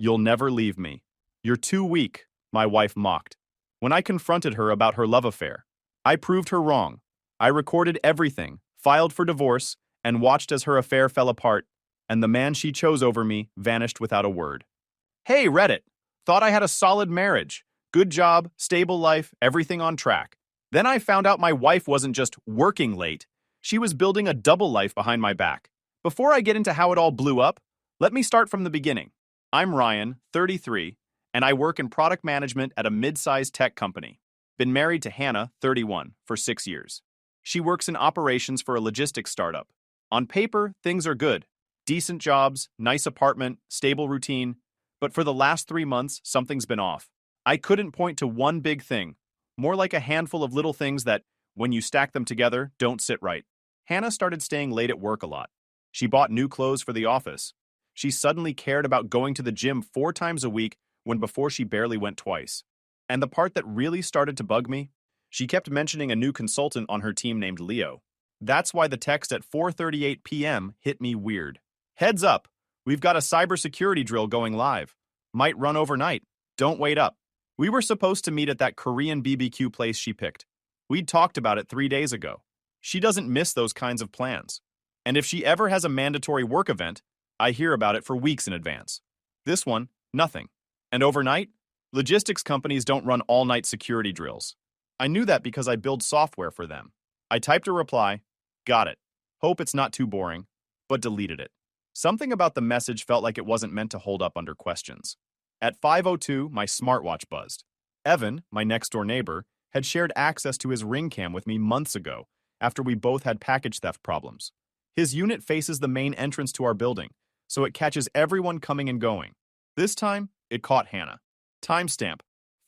You'll never leave me. You're too weak, my wife mocked. When I confronted her about her love affair, I proved her wrong. I recorded everything, filed for divorce, and watched as her affair fell apart, and the man she chose over me vanished without a word. Hey, Reddit! Thought I had a solid marriage. Good job, stable life, everything on track. Then I found out my wife wasn't just working late, she was building a double life behind my back. Before I get into how it all blew up, let me start from the beginning. I'm Ryan, 33, and I work in product management at a mid-sized tech company. Been married to Hannah, 31, for 6 years. She works in operations for a logistics startup. On paper, things are good. Decent jobs, nice apartment, stable routine. But for the last 3 months, something's been off. I couldn't point to one big thing. More like a handful of little things that, when you stack them together, don't sit right. Hannah started staying late at work a lot. She bought new clothes for the office. She suddenly cared about going to the gym 4 times a week when before she barely went twice. And the part that really started to bug me? She kept mentioning a new consultant on her team named Leo. That's why the text at 4:38 p.m. hit me weird. Heads up, we've got a cybersecurity drill going live. Might run overnight. Don't wait up. We were supposed to meet at that Korean BBQ place she picked. We'd talked about it 3 days ago. She doesn't miss those kinds of plans. And if she ever has a mandatory work event, I hear about it for weeks in advance. This one, nothing. And overnight, logistics companies don't run all-night security drills. I knew that because I build software for them. I typed a reply, got it. Hope it's not too boring, but deleted it. Something about the message felt like it wasn't meant to hold up under questions. At 5:02, my smartwatch buzzed. Evan, my next-door neighbor, had shared access to his Ring Cam with me months ago after we both had package theft problems. His unit faces the main entrance to our building, so it catches everyone coming and going. This time, it caught Hannah. Timestamp,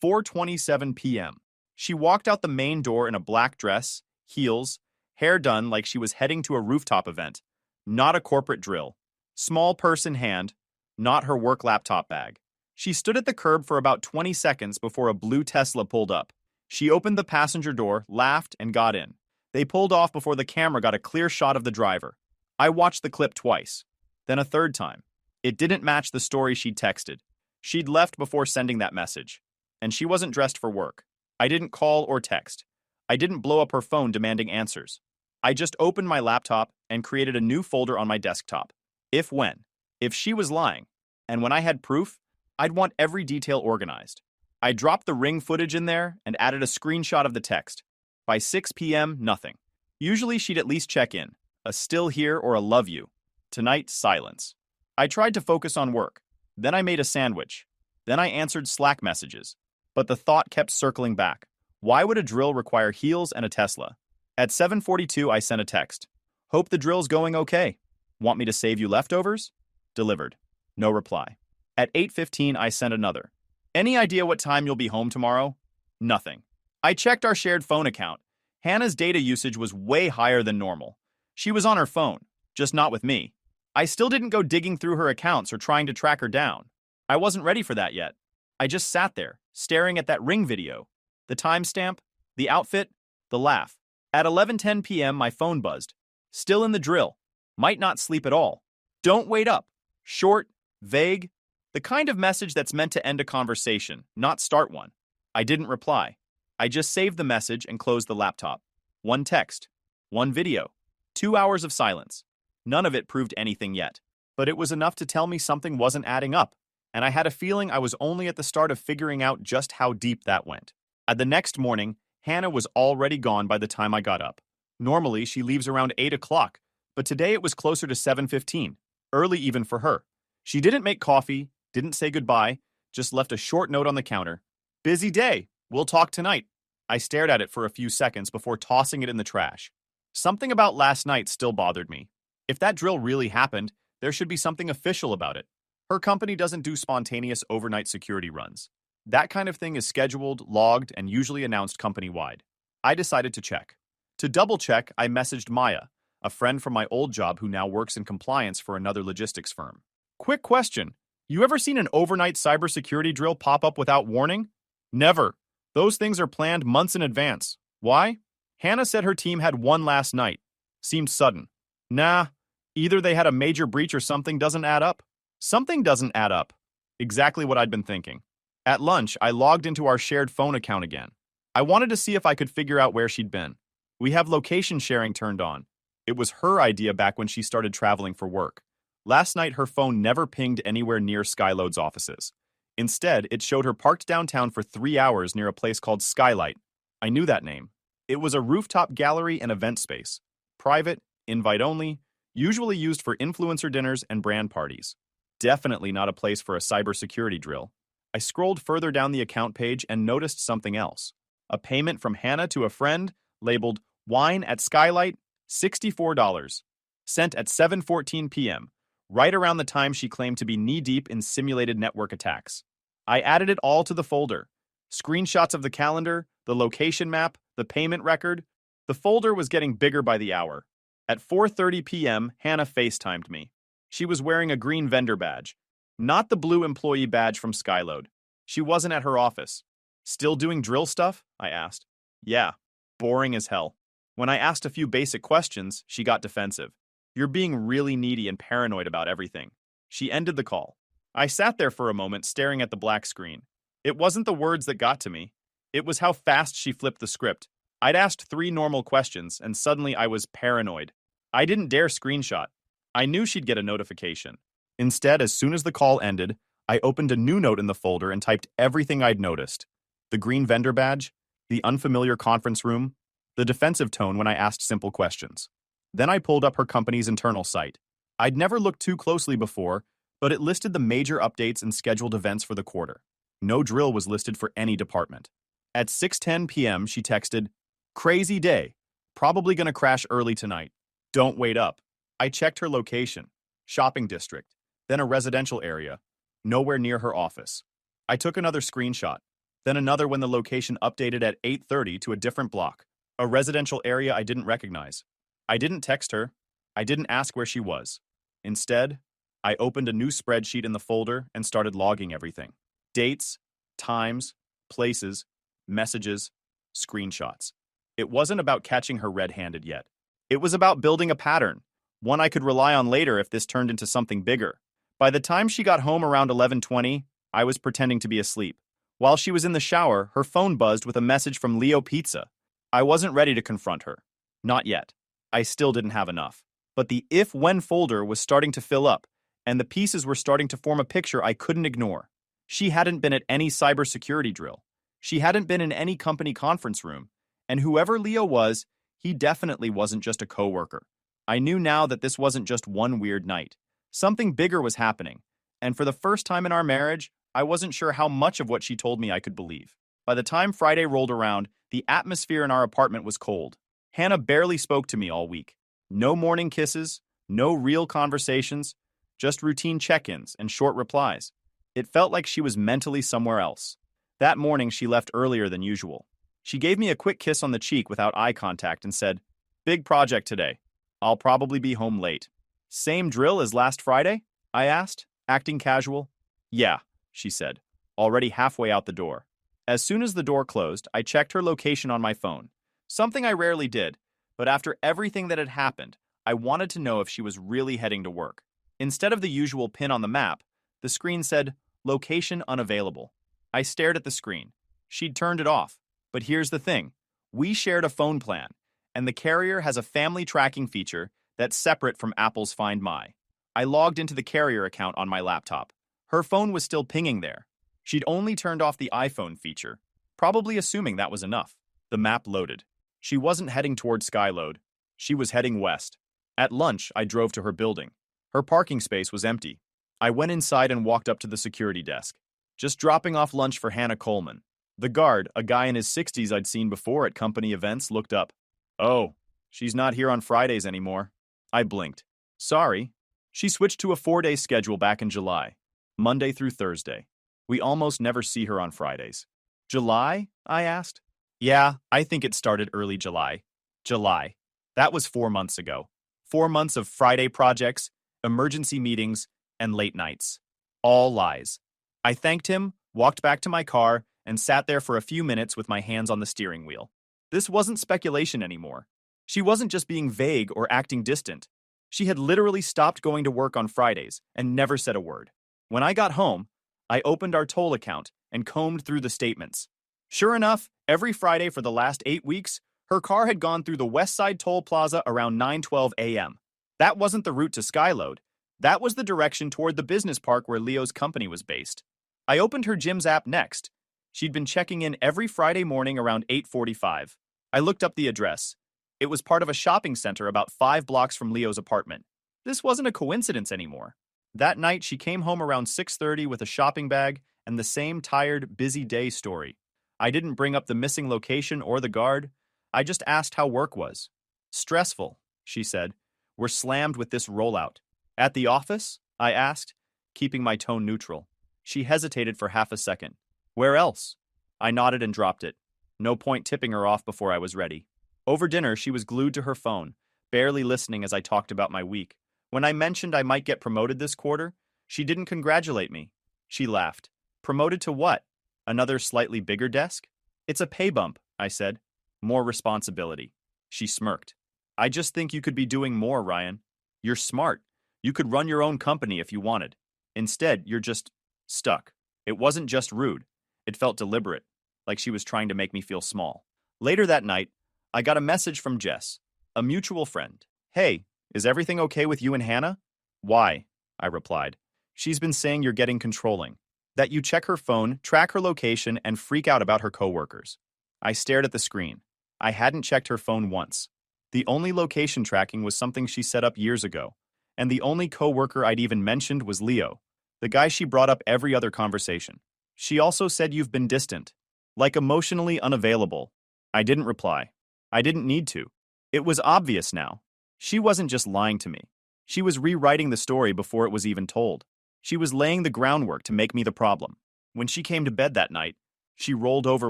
4:27 p.m. She walked out the main door in a black dress, heels, hair done like she was heading to a rooftop event. Not a corporate drill. Small purse in hand, not her work laptop bag. She stood at the curb for about 20 seconds before a blue Tesla pulled up. She opened the passenger door, laughed, and got in. They pulled off before the camera got a clear shot of the driver. I watched the clip twice, then a third time. It didn't match the story she'd texted. She'd left before sending that message. And she wasn't dressed for work. I didn't call or text. I didn't blow up her phone demanding answers. I just opened my laptop and created a new folder on my desktop. If she was lying, and when I had proof, I'd want every detail organized. I dropped the Ring footage in there and added a screenshot of the text. By 6 p.m., nothing. Usually she'd at least check in, a still here or a love you. Tonight, silence. I tried to focus on work. Then I made a sandwich. Then I answered Slack messages. But the thought kept circling back. Why would a drill require heels and a Tesla? At 7:42, I sent a text. Hope the drill's going okay. Want me to save you leftovers? Delivered. No reply. At 8:15, I sent another. Any idea what time you'll be home tomorrow? Nothing. I checked our shared phone account. Hannah's data usage was way higher than normal. She was on her phone, just not with me. I still didn't go digging through her accounts or trying to track her down. I wasn't ready for that yet. I just sat there, staring at that Ring video. The timestamp, the outfit, the laugh. At 11:10 p.m., my phone buzzed. Still in the drill. Might not sleep at all. Don't wait up. Short, vague. The kind of message that's meant to end a conversation, not start one. I didn't reply. I just saved the message and closed the laptop. One text. One video. 2 hours of silence. None of it proved anything yet. But it was enough to tell me something wasn't adding up. And I had a feeling I was only at the start of figuring out just how deep that went. At the next morning, Hannah was already gone by the time I got up. Normally, she leaves around 8 o'clock, but today it was closer to 7:15, early even for her. She didn't make coffee, didn't say goodbye, just left a short note on the counter. Busy day. We'll talk tonight. I stared at it for a few seconds before tossing it in the trash. Something about last night still bothered me. If that drill really happened, there should be something official about it. Her company doesn't do spontaneous overnight security runs. That kind of thing is scheduled, logged, and usually announced company-wide. I decided to check. To double-check, I messaged Maya, a friend from my old job who now works in compliance for another logistics firm. Quick question. You ever seen an overnight cybersecurity drill pop up without warning? Never. Those things are planned months in advance. Why? Hannah said her team had one last night. Seemed sudden. Nah. Either they had a major breach or something doesn't add up. Something doesn't add up. Exactly what I'd been thinking. At lunch, I logged into our shared phone account again. I wanted to see if I could figure out where she'd been. We have location sharing turned on. It was her idea back when she started traveling for work. Last night, her phone never pinged anywhere near Skyload's offices. Instead, it showed her parked downtown for 3 hours near a place called Skylight. I knew that name. It was a rooftop gallery and event space. Private, invite only, usually used for influencer dinners and brand parties. Definitely not a place for a cybersecurity drill. I scrolled further down the account page and noticed something else. A payment from Hannah to a friend labeled Wine at Skylight, $64. Sent at 7:14 p.m., right around the time she claimed to be knee-deep in simulated network attacks. I added it all to the folder. Screenshots of the calendar, the location map, the payment record. The folder was getting bigger by the hour. At 4:30 p.m., Hannah FaceTimed me. She was wearing a green vendor badge, not the blue employee badge from Skyload. She wasn't at her office. Still doing drill stuff? I asked. Yeah, boring as hell. When I asked a few basic questions, she got defensive. You're being really needy and paranoid about everything. She ended the call. I sat there for a moment staring at the black screen. It wasn't the words that got to me. It was how fast she flipped the script. I'd asked 3 normal questions, and suddenly I was paranoid. I didn't dare screenshot. I knew she'd get a notification. Instead, as soon as the call ended, I opened a new note in the folder and typed everything I'd noticed. The green vendor badge, the unfamiliar conference room, the defensive tone when I asked simple questions. Then I pulled up her company's internal site. I'd never looked too closely before, but it listed the major updates and scheduled events for the quarter. No drill was listed for any department. At 6:10 p.m., she texted, "Crazy day. Probably gonna crash early tonight. Don't wait up." I checked her location, shopping district, then a residential area, nowhere near her office. I took another screenshot, then another when the location updated at 8:30 to a different block, a residential area I didn't recognize. I didn't text her. I didn't ask where she was. Instead, I opened a new spreadsheet in the folder and started logging everything. Dates, times, places, messages, screenshots. It wasn't about catching her red-handed yet. It was about building a pattern, one I could rely on later if this turned into something bigger. By the time she got home around 11:20, I was pretending to be asleep. While she was in the shower, her phone buzzed with a message from Leo Pizza. I wasn't ready to confront her. Not yet. I still didn't have enough. But the if-when folder was starting to fill up, and the pieces were starting to form a picture I couldn't ignore. She hadn't been at any cybersecurity drill. She hadn't been in any company conference room. And whoever Leo was, he definitely wasn't just a coworker. I knew now that this wasn't just one weird night. Something bigger was happening. And for the first time in our marriage, I wasn't sure how much of what she told me I could believe. By the time Friday rolled around, the atmosphere in our apartment was cold. Hannah barely spoke to me all week. No morning kisses, no real conversations, just routine check-ins and short replies. It felt like she was mentally somewhere else. That morning, she left earlier than usual. She gave me a quick kiss on the cheek without eye contact and said, "Big project today. I'll probably be home late." "Same drill as last Friday?" I asked, acting casual. "Yeah," she said, already halfway out the door. As soon as the door closed, I checked her location on my phone. Something I rarely did, but after everything that had happened, I wanted to know if she was really heading to work. Instead of the usual pin on the map, the screen said, "Location unavailable." I stared at the screen. She'd turned it off. But here's the thing. We shared a phone plan, and the carrier has a family tracking feature that's separate from Apple's Find My. I logged into the carrier account on my laptop. Her phone was still pinging there. She'd only turned off the iPhone feature, probably assuming that was enough. The map loaded. She wasn't heading toward Skyload. She was heading west. At lunch, I drove to her building. Her parking space was empty. I went inside and walked up to the security desk. Just dropping off lunch for Hannah Coleman. The guard, a guy in his 60s I'd seen before at company events, looked up. "Oh, she's not here on Fridays anymore." I blinked. "Sorry." She switched to a 4-day schedule back in July, Monday through Thursday. We almost never see her on Fridays. "July?" I asked. "Yeah, I think it started early July." July. That was 4 months ago. 4 months of Friday projects, emergency meetings, and late nights. All lies. I thanked him, walked back to my car, and sat there for a few minutes with my hands on the steering wheel. This wasn't speculation anymore. She wasn't just being vague or acting distant. She had literally stopped going to work on Fridays and never said a word. When I got home, I opened our toll account and combed through the statements. Sure enough, every Friday for the last 8 weeks, her car had gone through the West Side Toll Plaza around 9:12 a.m. That wasn't the route to Skyload. That was the direction toward the business park where Leo's company was based. I opened her Jim's app next. She'd been checking in every Friday morning around 8:45. I looked up the address. It was part of a shopping center about 5 blocks from Leo's apartment. This wasn't a coincidence anymore. That night, she came home around 6:30 with a shopping bag and the same tired, busy day story. I didn't bring up the missing location or the guard. I just asked how work was. Stressful, she said. We're slammed with this rollout. At the office? I asked, keeping my tone neutral. She hesitated for half a second. Where else? I nodded and dropped it. No point tipping her off before I was ready. Over dinner, she was glued to her phone, barely listening as I talked about my week. When I mentioned I might get promoted this quarter, she didn't congratulate me. She laughed. Promoted to what? Another slightly bigger desk? It's a pay bump, I said. More responsibility. She smirked. I just think you could be doing more, Ryan. You're smart. You could run your own company if you wanted. Instead, you're just stuck. It wasn't just rude. It felt deliberate, like she was trying to make me feel small. Later that night, I got a message from Jess, a mutual friend. Hey, is everything okay with you and Hannah? Why? I replied. She's been saying you're getting controlling. That you check her phone, track her location, and freak out about her coworkers. I stared at the screen. I hadn't checked her phone once. The only location tracking was something she set up years ago. And the only coworker I'd even mentioned was Leo, the guy she brought up every other conversation. She also said you've been distant, like emotionally unavailable. I didn't reply. I didn't need to. It was obvious now. She wasn't just lying to me. She was rewriting the story before it was even told. She was laying the groundwork to make me the problem. When she came to bed that night, she rolled over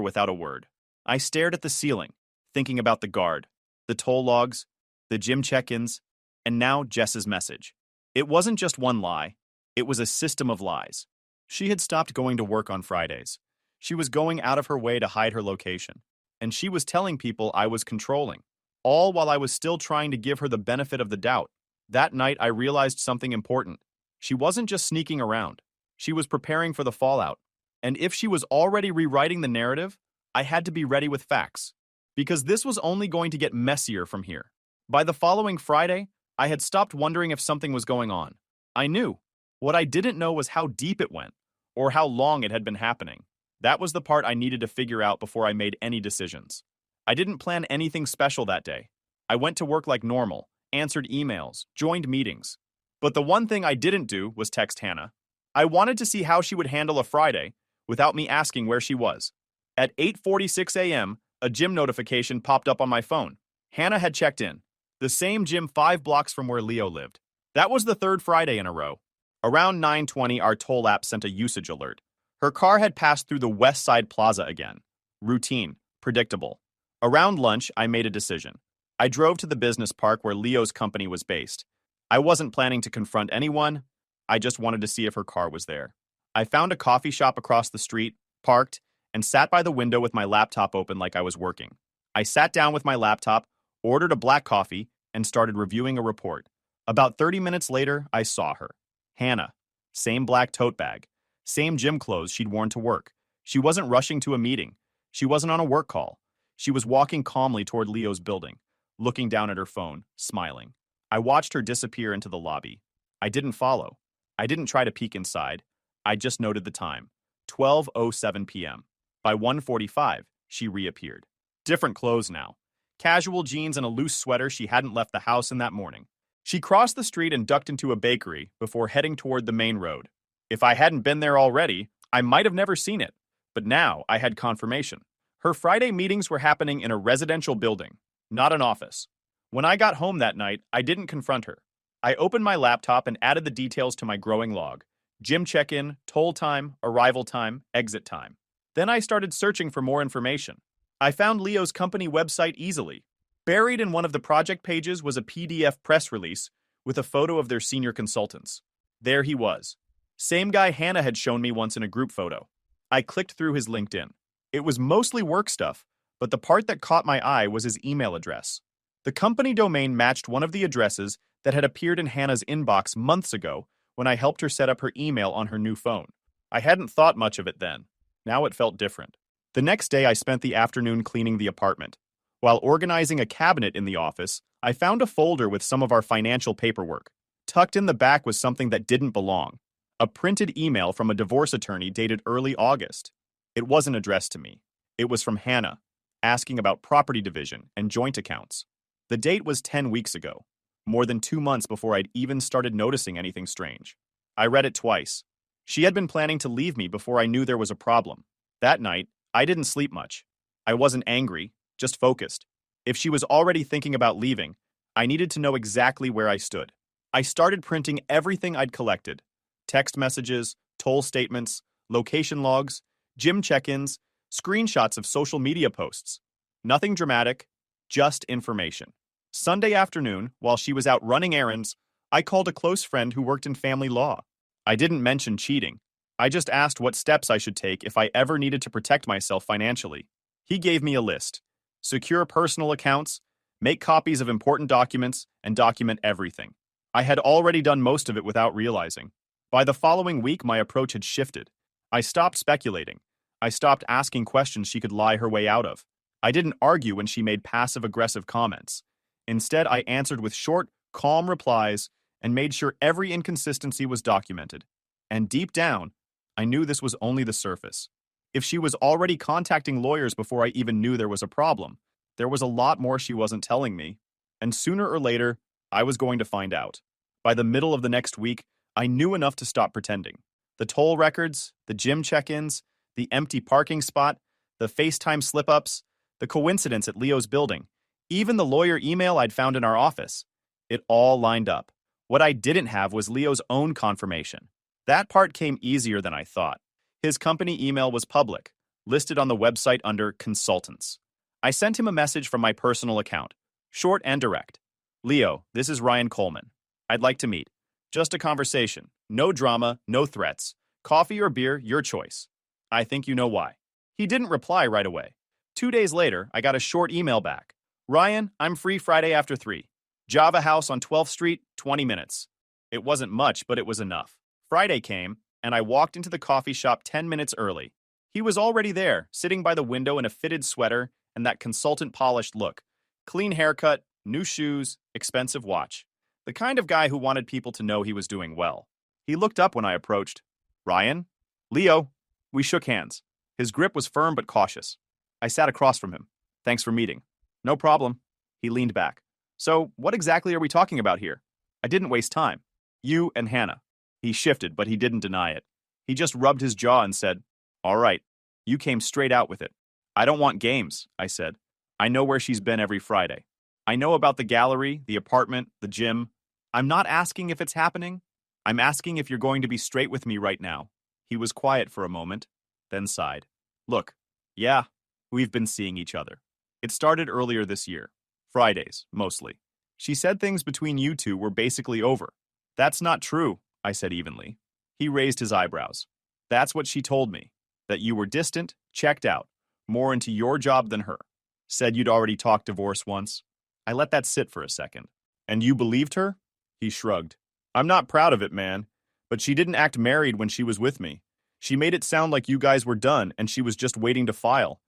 without a word. I stared at the ceiling, thinking about the guard, the toll logs, the gym check-ins, and now Jess's message. It wasn't just one lie. It was a system of lies. She had stopped going to work on Fridays. She was going out of her way to hide her location. And she was telling people I was controlling, all while I was still trying to give her the benefit of the doubt. That night, I realized something important. She wasn't just sneaking around. She was preparing for the fallout. And if she was already rewriting the narrative, I had to be ready with facts. Because this was only going to get messier from here. By the following Friday, I had stopped wondering if something was going on. I knew. What I didn't know was how deep it went, or how long it had been happening. That was the part I needed to figure out before I made any decisions. I didn't plan anything special that day. I went to work like normal, answered emails, joined meetings. But the one thing I didn't do was text Hannah. I wanted to see how she would handle a Friday without me asking where she was. At 8:46 a.m., a gym notification popped up on my phone. Hannah had checked in. The same gym 5 blocks from where Leo lived. That was the third Friday in a row. Around 9:20, our toll app sent a usage alert. Her car had passed through the West Side Plaza again. Routine. Predictable. Around lunch, I made a decision. I drove to the business park where Leo's company was based. I wasn't planning to confront anyone. I just wanted to see if her car was there. I found a coffee shop across the street, parked, and sat by the window with my laptop open like I was working. I sat down with my laptop, ordered a black coffee, and started reviewing a report. About 30 minutes later, I saw her. Hannah. Same black tote bag. Same gym clothes she'd worn to work. She wasn't rushing to a meeting. She wasn't on a work call. She was walking calmly toward Leo's building, looking down at her phone, smiling. I watched her disappear into the lobby. I didn't follow. I didn't try to peek inside. I just noted the time. 12:07 p.m. By 1:45, she reappeared. Different clothes now. Casual jeans and a loose sweater. She hadn't left the house in that morning. She crossed the street and ducked into a bakery before heading toward the main road. If I hadn't been there already, I might have never seen it. But now I had confirmation. Her Friday meetings were happening in a residential building, not an office. When I got home that night, I didn't confront her. I opened my laptop and added the details to my growing log. Gym check-in, toll time, arrival time, exit time. Then I started searching for more information. I found Leo's company website easily. Buried in one of the project pages was a PDF press release with a photo of their senior consultants. There he was. Same guy Hannah had shown me once in a group photo. I clicked through his LinkedIn. It was mostly work stuff, but the part that caught my eye was his email address. The company domain matched one of the addresses that had appeared in Hannah's inbox months ago when I helped her set up her email on her new phone. I hadn't thought much of it then. Now it felt different. The next day, I spent the afternoon cleaning the apartment. While organizing a cabinet in the office, I found a folder with some of our financial paperwork. Tucked in the back was something that didn't belong. A printed email from a divorce attorney dated early August. It wasn't addressed to me. It was from Hannah, asking about property division and joint accounts. The date was 10 weeks ago, more than 2 months before I'd even started noticing anything strange. I read it twice. She had been planning to leave me before I knew there was a problem. That night, I didn't sleep much. I wasn't angry, just focused. If she was already thinking about leaving, I needed to know exactly where I stood. I started printing everything I'd collected: text messages, toll statements, location logs, gym check-ins, screenshots of social media posts. Nothing dramatic, just information. Sunday afternoon, while she was out running errands, I called a close friend who worked in family law. I didn't mention cheating. I just asked what steps I should take if I ever needed to protect myself financially. He gave me a list: secure personal accounts, make copies of important documents, and document everything. I had already done most of it without realizing. By the following week, my approach had shifted. I stopped speculating. I stopped asking questions she could lie her way out of. I didn't argue when she made passive-aggressive comments. Instead, I answered with short, calm replies and made sure every inconsistency was documented. And deep down, I knew this was only the surface. If she was already contacting lawyers before I even knew there was a problem, there was a lot more she wasn't telling me. And sooner or later, I was going to find out. By the middle of the next week, I knew enough to stop pretending. The toll records, the gym check-ins, the empty parking spot, the FaceTime slip-ups, the coincidence at Leo's building, even the lawyer email I'd found in our office. It all lined up. What I didn't have was Leo's own confirmation. That part came easier than I thought. His company email was public, listed on the website under Consultants. I sent him a message from my personal account, short and direct. Leo, this is Ryan Coleman. I'd like to meet. Just a conversation. No drama, no threats. Coffee or beer, your choice. I think you know why. He didn't reply right away. 2 days later, I got a short email back. Ryan, I'm free Friday after 3. Java House on 12th Street, 20 minutes. It wasn't much, but it was enough. Friday came, and I walked into the coffee shop 10 minutes early. He was already there, sitting by the window in a fitted sweater and that consultant-polished look. Clean haircut, new shoes, expensive watch. The kind of guy who wanted people to know he was doing well. He looked up when I approached. Ryan? Leo? We shook hands. His grip was firm but cautious. I sat across from him. Thanks for meeting. No problem. He leaned back. So, what exactly are we talking about here? I didn't waste time. You and Hannah. He shifted, but he didn't deny it. He just rubbed his jaw and said, All right. You came straight out with it. I don't want games, I said. I know where she's been every Friday. I know about the gallery, the apartment, the gym. I'm not asking if it's happening. I'm asking if you're going to be straight with me right now. He was quiet for a moment, then sighed. Look, yeah, we've been seeing each other. It started earlier this year. Fridays, mostly. She said things between you two were basically over. That's not true, I said evenly. He raised his eyebrows. That's what she told me. That you were distant, checked out, more into your job than her. Said you'd already talked divorce once. I let that sit for a second. And you believed her? He shrugged. I'm not proud of it, man. But she didn't act married when she was with me. She made it sound like you guys were done and she was just waiting to file.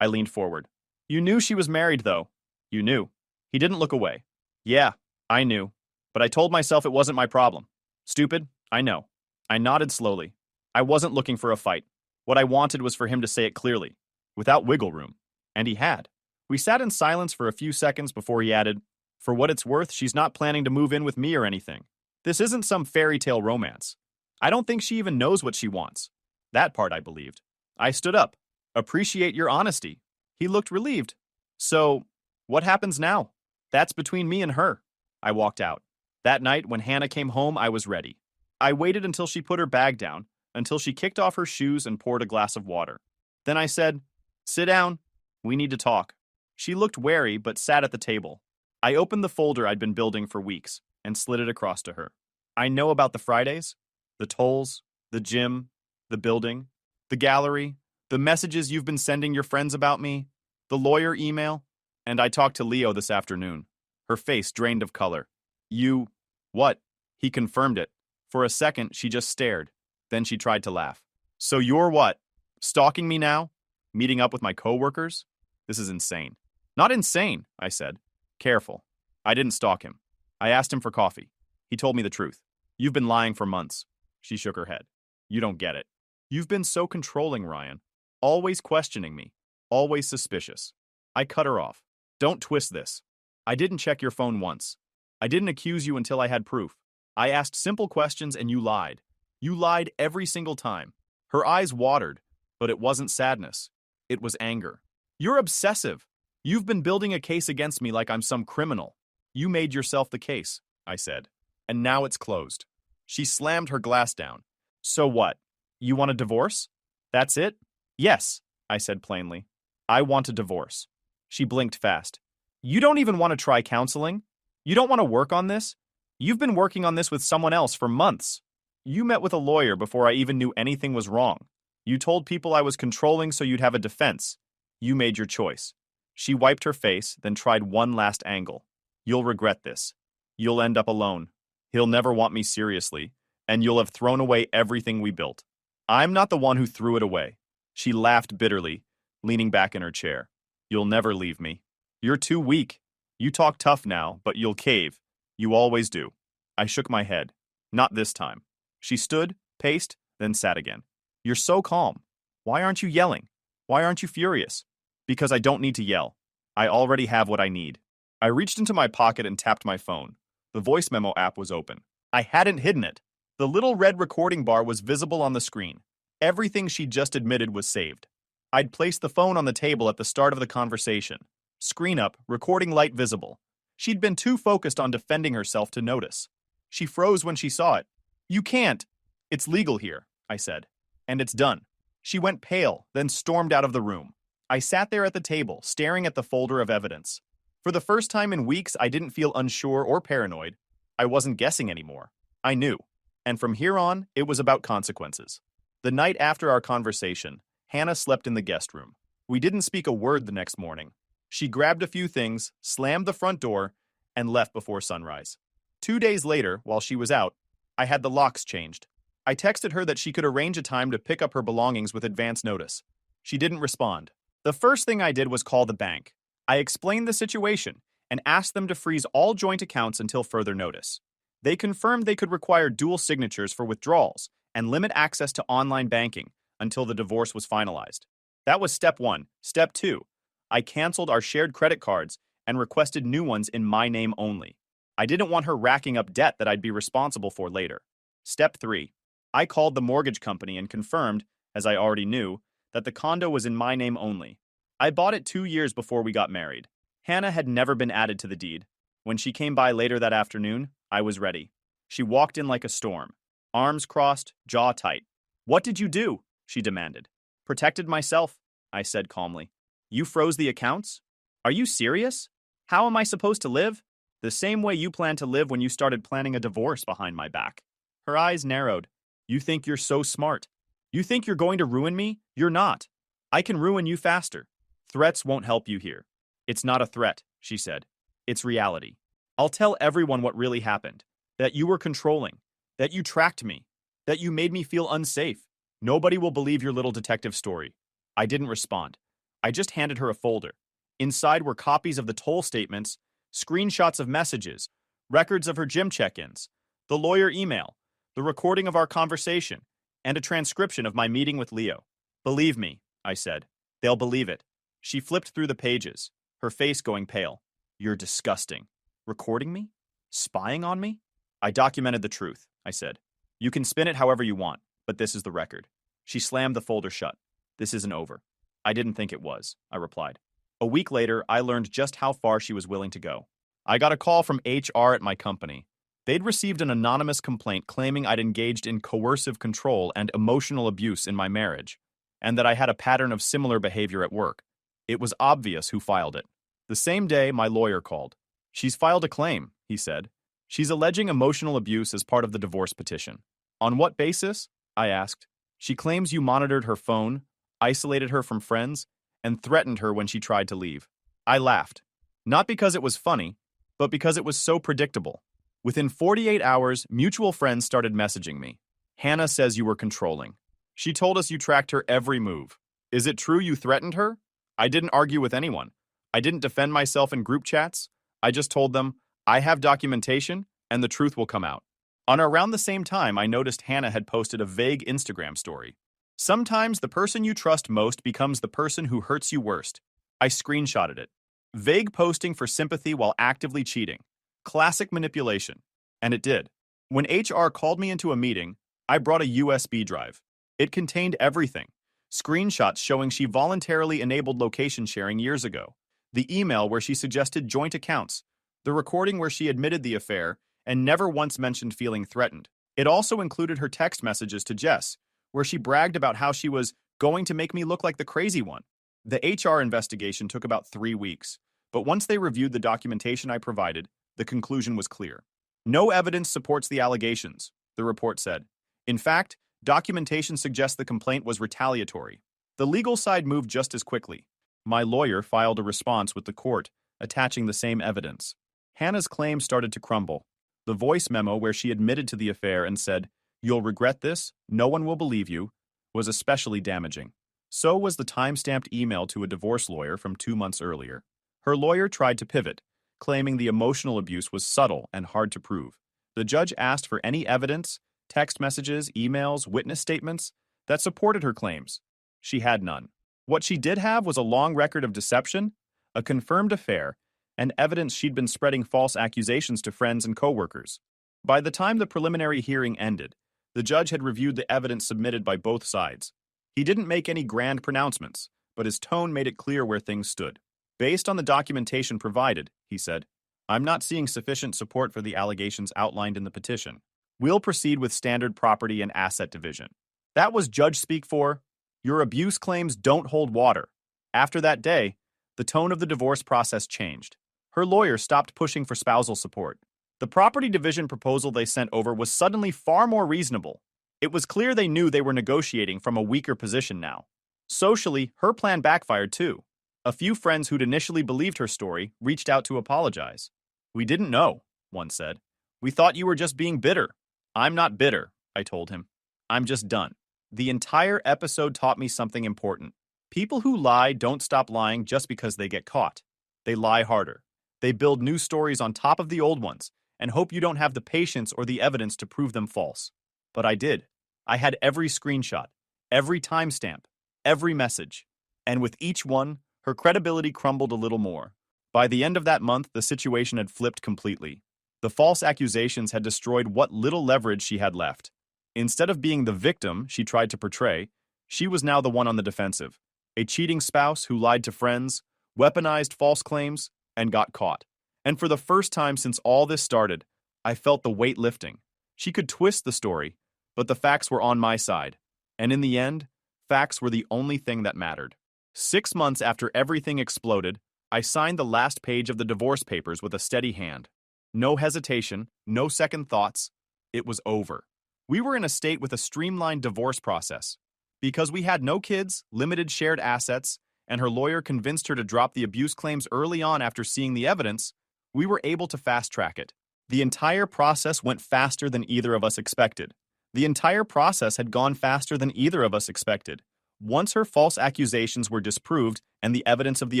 I leaned forward. You knew she was married, though. You knew. He didn't look away. Yeah, I knew. But I told myself it wasn't my problem. Stupid, I know. I nodded slowly. I wasn't looking for a fight. What I wanted was for him to say it clearly, without wiggle room. And he had. We sat in silence for a few seconds before he added, For what it's worth, she's not planning to move in with me or anything. This isn't some fairy tale romance. I don't think she even knows what she wants. That part I believed. I stood up. Appreciate your honesty. He looked relieved. So, what happens now? That's between me and her. I walked out. That night, when Hannah came home, I was ready. I waited until she put her bag down, until she kicked off her shoes and poured a glass of water. Then I said, Sit down. We need to talk. She looked wary, but sat at the table. I opened the folder I'd been building for weeks and slid it across to her. I know about the Fridays, the tolls, the gym, the building, the gallery, the messages you've been sending your friends about me, the lawyer email, and I talked to Leo this afternoon. Her face drained of color. You... What? He confirmed it. For a second, she just stared. Then she tried to laugh. So you're what? Stalking me now? Meeting up with my coworkers? This is insane. Not insane, I said. Careful. I didn't stalk him. I asked him for coffee. He told me the truth. You've been lying for months. She shook her head. You don't get it. You've been so controlling, Ryan. Always questioning me. Always suspicious. I cut her off. Don't twist this. I didn't check your phone once. I didn't accuse you until I had proof. I asked simple questions and you lied. You lied every single time. Her eyes watered, but it wasn't sadness. It was anger. You're obsessive. You've been building a case against me like I'm some criminal. You made yourself the case, I said. And now it's closed. She slammed her glass down. So what? You want a divorce? That's it? Yes, I said plainly. I want a divorce. She blinked fast. You don't even want to try counseling? You don't want to work on this? You've been working on this with someone else for months. You met with a lawyer before I even knew anything was wrong. You told people I was controlling so you'd have a defense. You made your choice. She wiped her face, then tried one last angle. You'll regret this. You'll end up alone. He'll never want me seriously, and you'll have thrown away everything we built. I'm not the one who threw it away. She laughed bitterly, leaning back in her chair. You'll never leave me. You're too weak. You talk tough now, but you'll cave. You always do. I shook my head. Not this time. She stood, paced, then sat again. You're so calm. Why aren't you yelling? Why aren't you furious? Because I don't need to yell. I already have what I need. I reached into my pocket and tapped my phone. The voice memo app was open. I hadn't hidden it. The little red recording bar was visible on the screen. Everything she just admitted was saved. I'd placed the phone on the table at the start of the conversation. Screen up, recording light visible. She'd been too focused on defending herself to notice. She froze when she saw it. You can't. It's legal here, I said. And it's done. She went pale, then stormed out of the room. I sat there at the table, staring at the folder of evidence. For the first time in weeks, I didn't feel unsure or paranoid. I wasn't guessing anymore. I knew. And from here on, it was about consequences. The night after our conversation, Hannah slept in the guest room. We didn't speak a word the next morning. She grabbed a few things, slammed the front door, and left before sunrise. 2 days later, while she was out, I had the locks changed. I texted her that she could arrange a time to pick up her belongings with advance notice. She didn't respond. The first thing I did was call the bank. I explained the situation and asked them to freeze all joint accounts until further notice. They confirmed they could require dual signatures for withdrawals and limit access to online banking until the divorce was finalized. That was step 1. Step 2. I canceled our shared credit cards and requested new ones in my name only. I didn't want her racking up debt that I'd be responsible for later. Step 3. I called the mortgage company and confirmed, as I already knew, that the condo was in my name only. I bought it 2 years before we got married. Hannah had never been added to the deed. When she came by later that afternoon, I was ready. She walked in like a storm, arms crossed, jaw tight. What did you do? She demanded. Protected myself, I said calmly. You froze the accounts? Are you serious? How am I supposed to live? The same way you plan to live when you started planning a divorce behind my back. Her eyes narrowed. You think you're so smart. You think you're going to ruin me? You're not. I can ruin you faster. Threats won't help you here. It's not a threat, she said. It's reality. I'll tell everyone what really happened. That you were controlling. That you tracked me. That you made me feel unsafe. Nobody will believe your little detective story. I didn't respond. I just handed her a folder. Inside were copies of the toll statements, screenshots of messages, records of her gym check-ins, the lawyer email, the recording of our conversation, and a transcription of my meeting with Leo. Believe me, I said. They'll believe it. She flipped through the pages, her face going pale. You're disgusting. Recording me? Spying on me? I documented the truth, I said. You can spin it however you want, but this is the record. She slammed the folder shut. This isn't over. I didn't think it was, I replied. A week later, I learned just how far she was willing to go. I got a call from HR at my company. They'd received an anonymous complaint claiming I'd engaged in coercive control and emotional abuse in my marriage, and that I had a pattern of similar behavior at work. It was obvious who filed it. The same day, my lawyer called. She's filed a claim, he said. She's alleging emotional abuse as part of the divorce petition. On what basis? I asked. She claims you monitored her phone, isolated her from friends, and threatened her when she tried to leave. I laughed. Not because it was funny, but because it was so predictable. Within 48 hours, mutual friends started messaging me. Hannah says you were controlling. She told us you tracked her every move. Is it true you threatened her? I didn't argue with anyone. I didn't defend myself in group chats. I just told them, I have documentation and the truth will come out. On around the same time, I noticed Hannah had posted a vague Instagram story. Sometimes the person you trust most becomes the person who hurts you worst. I screenshotted it. Vague posting for sympathy while actively cheating. Classic manipulation. And it did. When HR called me into a meeting, I brought a USB drive. It contained everything. Screenshots showing she voluntarily enabled location sharing years ago. The email where she suggested joint accounts. The recording where she admitted the affair and never once mentioned feeling threatened. It also included her text messages to Jess, where she bragged about how she was going to make me look like the crazy one. The HR investigation took about 3 weeks, but once they reviewed the documentation I provided, the conclusion was clear. No evidence supports the allegations, the report said. In fact, documentation suggests the complaint was retaliatory. The legal side moved just as quickly. My lawyer filed a response with the court, attaching the same evidence. Hannah's claim started to crumble. The voice memo where she admitted to the affair and said, "You'll regret this, no one will believe you," was especially damaging. So was the time-stamped email to a divorce lawyer from 2 months earlier. Her lawyer tried to pivot, claiming the emotional abuse was subtle and hard to prove. The judge asked for any evidence, text messages, emails, witness statements, that supported her claims. She had none. What she did have was a long record of deception, a confirmed affair, and evidence she'd been spreading false accusations to friends and coworkers. By the time the preliminary hearing ended, the judge had reviewed the evidence submitted by both sides. He didn't make any grand pronouncements, but his tone made it clear where things stood. Based on the documentation provided, he said, I'm not seeing sufficient support for the allegations outlined in the petition. We'll proceed with standard property and asset division. That was judge speak for, your abuse claims don't hold water. After that day, the tone of the divorce process changed. Her lawyer stopped pushing for spousal support. The property division proposal they sent over was suddenly far more reasonable. It was clear they knew they were negotiating from a weaker position now. Socially, her plan backfired too. A few friends who'd initially believed her story reached out to apologize. We didn't know, one said. We thought you were just being bitter. I'm not bitter, I told him. I'm just done. The entire episode taught me something important. People who lie don't stop lying just because they get caught. They lie harder. They build new stories on top of the old ones and hope you don't have the patience or the evidence to prove them false. But I did. I had every screenshot, every timestamp, every message. And with each one, her credibility crumbled a little more. By the end of that month, the situation had flipped completely. The false accusations had destroyed what little leverage she had left. Instead of being the victim she tried to portray, she was now the one on the defensive. A cheating spouse who lied to friends, weaponized false claims, and got caught. And for the first time since all this started, I felt the weight lifting. She could twist the story, but the facts were on my side. And in the end, facts were the only thing that mattered. 6 months after everything exploded, I signed the last page of the divorce papers with a steady hand. No hesitation, no second thoughts. It was over. We were in a state with a streamlined divorce process. Because we had no kids, limited shared assets, and her lawyer convinced her to drop the abuse claims early on after seeing the evidence, we were able to fast-track it. The entire process went faster than either of us expected. The entire process had gone faster than either of us expected. Once her false accusations were disproved and the evidence of the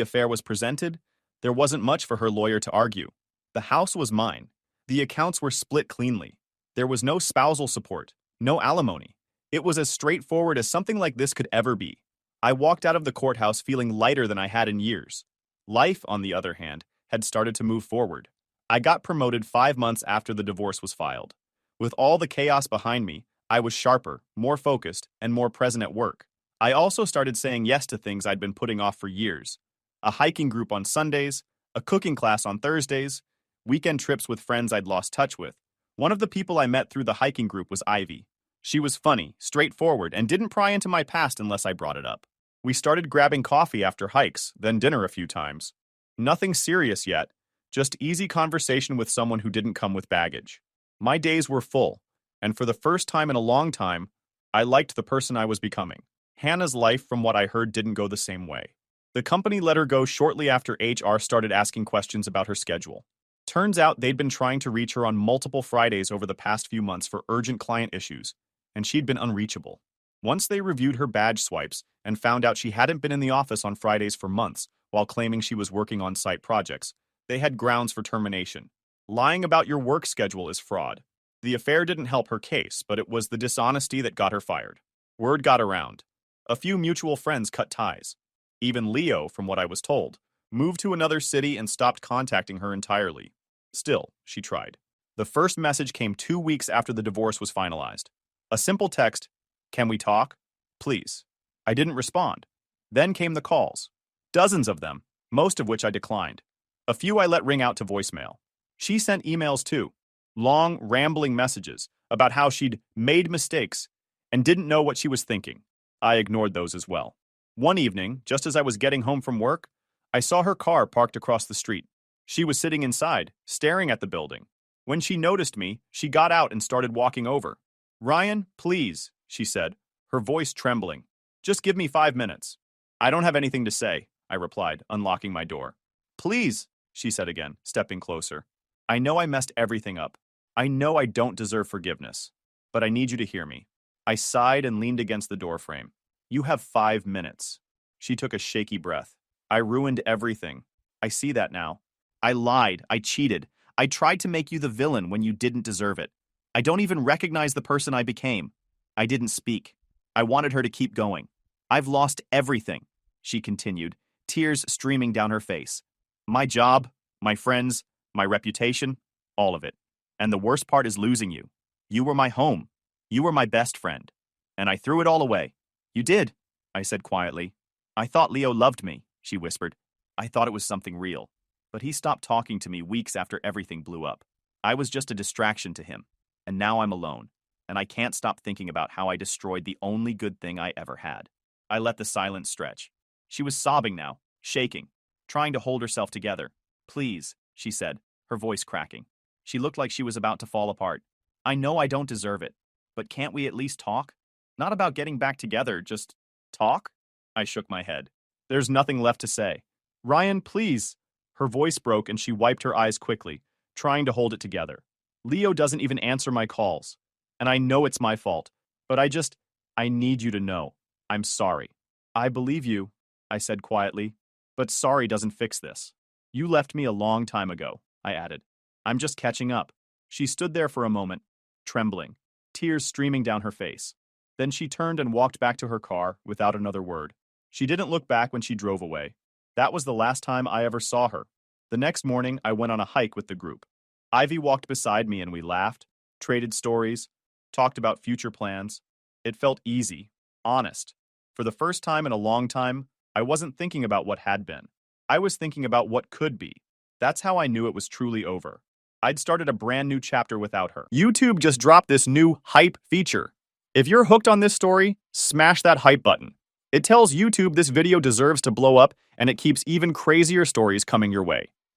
affair was presented, there wasn't much for her lawyer to argue. The house was mine. The accounts were split cleanly. There was no spousal support, no alimony. It was as straightforward as something like this could ever be. I walked out of the courthouse feeling lighter than I had in years. Life, on the other hand, had started to move forward. I got promoted 5 months after the divorce was filed. With all the chaos behind me, I was sharper, more focused, and more present at work. I also started saying yes to things I'd been putting off for years. A hiking group on Sundays, a cooking class on Thursdays, weekend trips with friends I'd lost touch with. One of the people I met through the hiking group was Ivy. She was funny, straightforward, and didn't pry into my past unless I brought it up. We started grabbing coffee after hikes, then dinner a few times. Nothing serious yet, just easy conversation with someone who didn't come with baggage. My days were full, and for the first time in a long time, I liked the person I was becoming. Hannah's life, from what I heard, didn't go the same way. The company let her go shortly after HR started asking questions about her schedule. Turns out they'd been trying to reach her on multiple Fridays over the past few months for urgent client issues, and she'd been unreachable. Once they reviewed her badge swipes and found out she hadn't been in the office on Fridays for months while claiming she was working on site projects, they had grounds for termination. Lying about your work schedule is fraud. The affair didn't help her case, but it was the dishonesty that got her fired. Word got around. A few mutual friends cut ties. Even Leo, from what I was told, moved to another city and stopped contacting her entirely. Still, she tried. The first message came 2 weeks after the divorce was finalized. A simple text, "Can we talk? Please." I didn't respond. Then came the calls. Dozens of them, most of which I declined. A few I let ring out to voicemail. She sent emails too. Long, rambling messages about how she'd made mistakes and didn't know what she was thinking. I ignored those as well. One evening, just as I was getting home from work, I saw her car parked across the street. She was sitting inside, staring at the building. When she noticed me, she got out and started walking over. "Ryan, please," she said, her voice trembling. "Just give me 5 minutes." "I don't have anything to say," I replied, unlocking my door. "Please," she said again, stepping closer. "I know I messed everything up. I know I don't deserve forgiveness. But I need you to hear me." I sighed and leaned against the doorframe. "You have 5 minutes." She took a shaky breath. "I ruined everything. I see that now. I lied. I cheated. I tried to make you the villain when you didn't deserve it. I don't even recognize the person I became. I didn't speak. I wanted her to keep going. I've lost everything," she continued, tears streaming down her face. "My job, my friends, my reputation, all of it. And the worst part is losing you. You were my home. You were my best friend. And I threw it all away." "You did," I said quietly. "I thought Leo loved me," she whispered. "I thought it was something real. But he stopped talking to me weeks after everything blew up. I was just a distraction to him. And now I'm alone. And I can't stop thinking about how I destroyed the only good thing I ever had." I let the silence stretch. She was sobbing now, shaking, trying to hold herself together. "Please," she said, her voice cracking. She looked like she was about to fall apart. "I know I don't deserve it. But can't we at least talk? Not about getting back together, just talk?" I shook my head. "There's nothing left to say." "Ryan, please." Her voice broke and she wiped her eyes quickly, trying to hold it together. "Leo doesn't even answer my calls. And I know it's my fault. But I need you to know. I'm sorry." "I believe you," I said quietly. "But sorry doesn't fix this. You left me a long time ago," I added. "I'm just catching up." She stood there for a moment, trembling, tears streaming down her face. Then she turned and walked back to her car without another word. She didn't look back when she drove away. That was the last time I ever saw her. The next morning, I went on a hike with the group. Ivy walked beside me and we laughed, traded stories, talked about future plans. It felt easy, honest. For the first time in a long time, I wasn't thinking about what had been. I was thinking about what could be. That's how I knew it was truly over. I'd started a brand new chapter without her. YouTube just dropped this new hype feature. If you're hooked on this story, smash that hype button. It tells YouTube this video deserves to blow up, and it keeps even crazier stories coming your way.